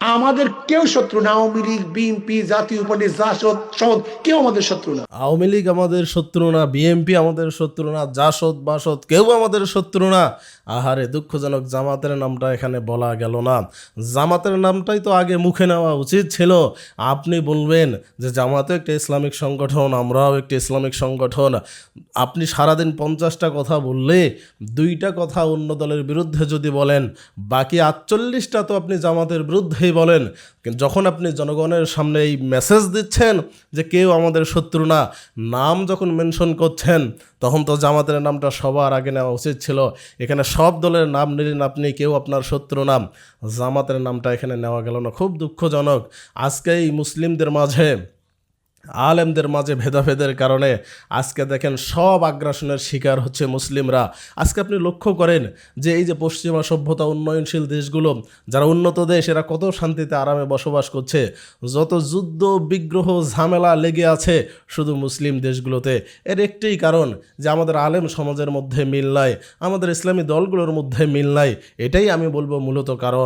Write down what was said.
আমাদের কেউ শত্রু না, আওয়ামী লীগ, বিএনপি, জাতীয় পার্টি, জাসদ সনদ, কেউ আমাদের শত্রু না। আওয়ামী লীগ আমাদের শত্রু না, বিএনপি আমাদের শত্রু না, জাসদ বাসদ কেউ আমাদের শত্রু না। আহারে দুঃখজনক, জামাতের নামটা এখানে বলা গেল না। জামাতের নামটাই তো আগে মুখে নেওয়া উচিত ছিল। আপনি বলবেন যে জামাতও একটা ইসলামিক সংগঠন, আমরাও একটি ইসলামিক সংগঠন। আপনি সারাদিন 50টা কথা বললে 2টা কথা অন্য দলের বিরুদ্ধে যদি বলেন, বাকি 48টা তো আপনি জামাতের বিরুদ্ধেই বলেন। কিন্তু যখন আপনি জনগণের সামনে এই মেসেজ দিচ্ছেন যে কেউ আমাদের শত্রু না, নাম যখন মেনশন করছেন, তখন তো জামাতের নামটা সবার আগে নেওয়া উচিত ছিল। এখানে সব দলের নাম নিলেন আপনি, কেউ আপনার শত্রু নাম, জামাতের নামটা এখানে নেওয়া গেল না। খুব দুঃখজনক। আজকে এই মুসলিমদের মাঝে, আলেমদের মাঝে ভেদাভেদের কারণে আজকে দেখেন সব আগ্রাসনের শিকার হচ্ছে মুসলিমরা। আজকে আপনি লক্ষ্য করেন যে এই যে পশ্চিমা সভ্যতা উন্নয়নশীল দেশগুলো, যারা উন্নত দেশ, এরা কত শান্তিতে আরামে বসবাস করছে। যত যুদ্ধ বিগ্রহ ঝামেলা লেগে আছে শুধু মুসলিম দেশগুলোতে। এর একটাই কারণ যে আমাদের আলেম সমাজের মধ্যে মিল নাই, আমাদের ইসলামী দলগুলোর মধ্যে মিল নাই। এটাই আমি বলবো মূলত কারণ।